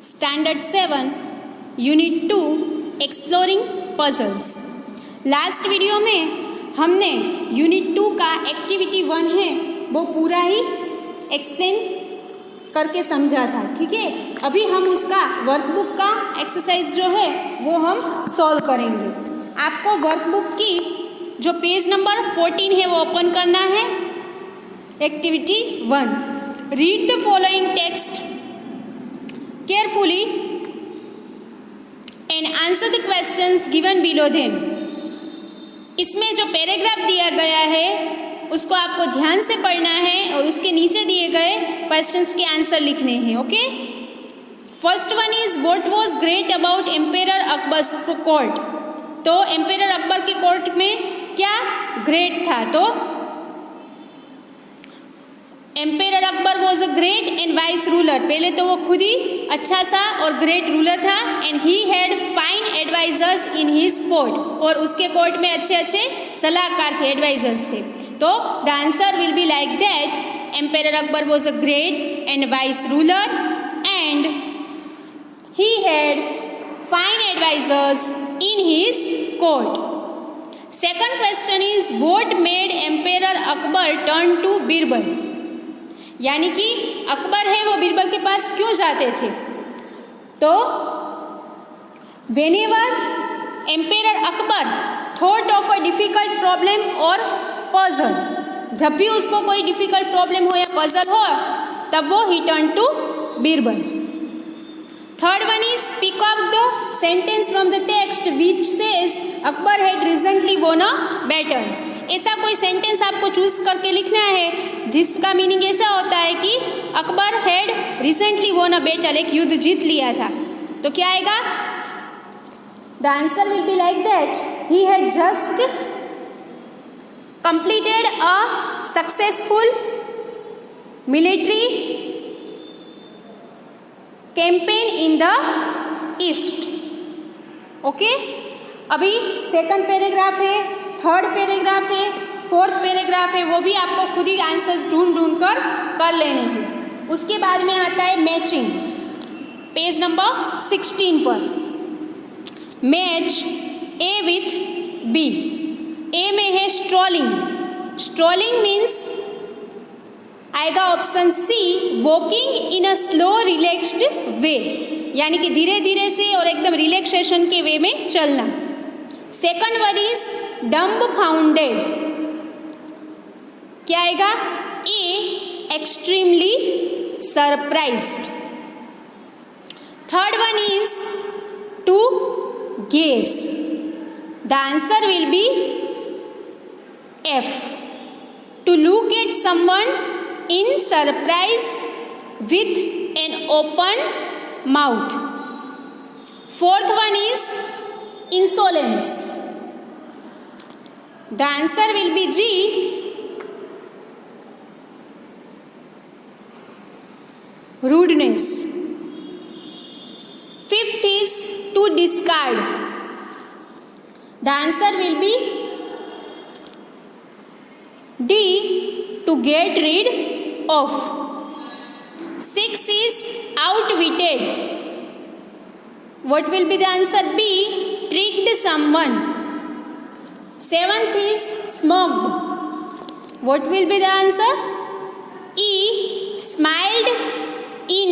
Standard 7 unit 2 exploring puzzles. Last video में हमने unit 2 का एक्टिविटी 1 है वो पूरा ही एक्सप्लेन करके समझा था, ठीक है। अभी हम उसका वर्कबुक का एक्सरसाइज जो है वो हम सॉल्व करेंगे। आपको वर्कबुक की जो पेज नंबर 14 है वो ओपन करना है। Activity 1, read the following text carefully and answer the questions given below them। इसमें जो पैराग्राफ दिया गया है उसको आपको ध्यान से पढ़ना है और उसके नीचे दिए गए क्वेश्चंस के आंसर लिखने हैं, okay. First one is what was great about emperor Akbar's court. तो एम्पेरर अकबर के कोर्ट में क्या ग्रेट था? तो emperor Akbar was a great and wise ruler. पहले तो वो खुद ही अच्छा सा और ग्रेट रूलर था। And he had fine advisers in his court, और उसके कोर्ट में अच्छे अच्छे सलाहकार थे, एडवाइजर्स थे। तो the answer will be like that, emperor Akbar was a great and wise ruler and he had fine advisers in his court. Second question is what made emperor Akbar turn to Birbal. यानी कि अकबर है वो बीरबल के पास क्यों जाते थे? तो whenever emperor Akbar thought of a difficult problem और पजल, जब भी उसको कोई डिफिकल्ट प्रॉब्लम हो या पजल हो तब वो ही turn to Birbal. Third one is speak of the sentence from the text which says Akbar had recently won a battle. ऐसा कोई सेंटेंस आपको चूज करके लिखना है जिसका मीनिंग ऐसा होता है कि Akbar had recently won a battle, एक युद्ध जीत लिया था। तो क्या आएगा? The answer will be like that, he had just completed a successful military campaign in the east, okay. अभी सेकंड पैराग्राफ है, थर्ड पैराग्राफ है, फोर्थ पैराग्राफ है, वो भी आपको खुद ही आंसर्स ढूंढ कर लेने हैं। उसके बाद में आता है मैचिंग, पेज नंबर 16 पर। Match A with B. A में है स्ट्रॉलिंग। स्ट्रॉलिंग मीन्स आएगा option C, walking in a slow relaxed way, यानी कि धीरे धीरे से और एकदम रिलैक्सेशन के वे में चलना। Second one is dumbfounded. क्या आएगा? A extremely surprised. Third one is to gaze. The answer will be F, to look at someone in surprise with an open mouth. Fourth one is insolence. The answer will be G, rudeness. Fifth is to discard. The answer will be D, to get rid of. Sixth is outwitted. What will be the answer? B, tricked someone. Seventh is smoked. What will be the answer? E, smiled in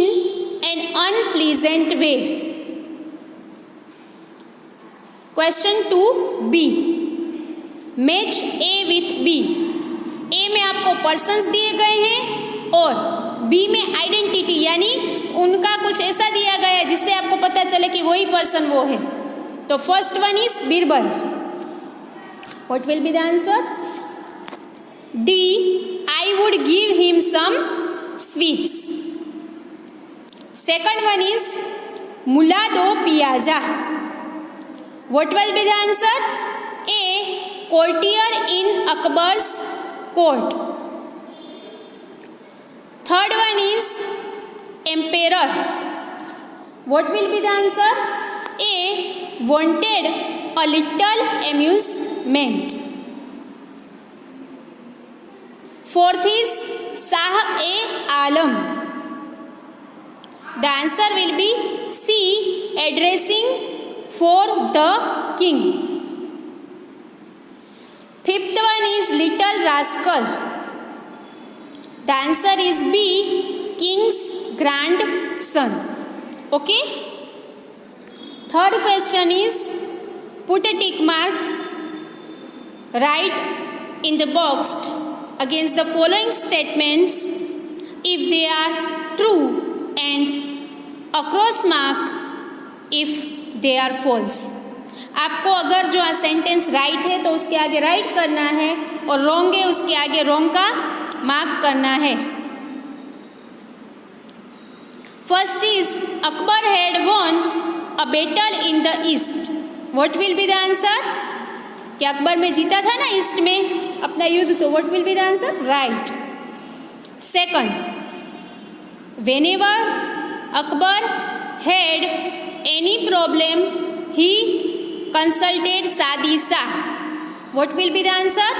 an unpleasant way. Question 2B, match A with B। A में आपको persons दिए गए हैं और B में identity, यानी उनका कुछ ऐसा दिया गया है जिससे आपको पता चले कि वही पर्सन वो है। तो first one is Birbal. What will be the answer? D, I would give him some sweets. Second one is Mula do piyaja. What will be the answer? A, courtier in Akbar's court. Third one is emperor. What will be the answer? A, wanted a little amusement. Fourth is Shah-e-Alam. The answer will be C, addressing for the king. Fifth one is little rascal. The answer is B, king's grandson. Okay. Third question is, put a tick mark, write in the box against the following statements if they are true and a cross mark if they are false. आपको अगर जो sentence right है तो उसके आगे right करना है और रॉन्ग है उसके आगे रॉन्ग का मार्क करना है. First is, Akbar had won a battle in the east. What will be the answer? कि अकबर में जीता था ना ईस्ट में अपना युद्ध, तो what will be the answer? Right. Second, whenever Akbar had any problem, he consulted Sadi Shah. What will be the answer?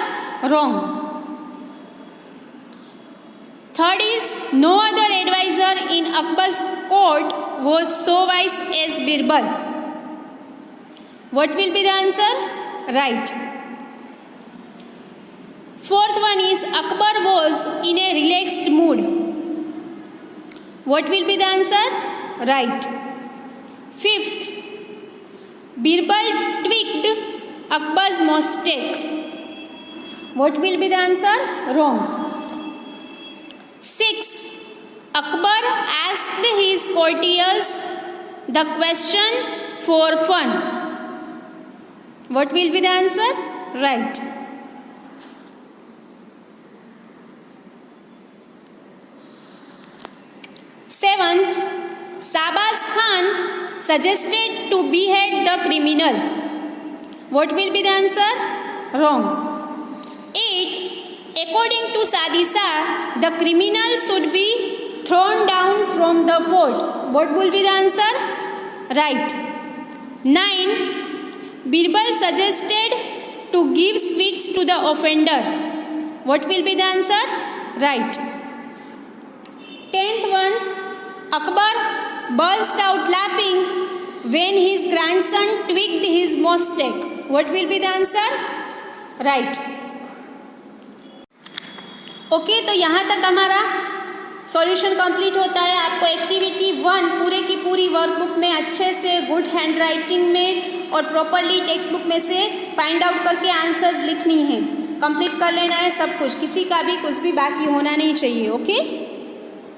Wrong. Third is, no other advisor in Akbar's court was so wise as Birbal. What will be the answer? Right. Fourth one is, Akbar was in a relaxed mood. What will be the answer? Right. Fifth, Birbal tweaked Akbar's mistake. What will be the answer? Wrong. 6. Akbar asked his courtiers the question for fun. What will be the answer? Right. 7th, Shahbaz Khan suggested to behead the criminal. What will be the answer? Wrong. 8. According to Sadi Shah, the criminal should be thrown down from the fort. What will be the answer? Right. 9. Birbal suggested to give sweets to the offender. What will be the answer? Right. 10th one, Akbar burst out laughing when his grandson tweaked his mistake. What will be the answer? Right. Okay तो यहाँ तक हमारा solution complete होता है. आपको activity 1 पूरे की पूरी वर्कबुक में अच्छे से गुड हैंड राइटिंग में और प्रॉपरली टेक्स्ट बुक में से फाइंड आउट करके आंसर्स लिखनी है. कंप्लीट कर लेना है सब कुछ, किसी का भी कुछ भी बाकी होना नहीं चाहिए. ओके.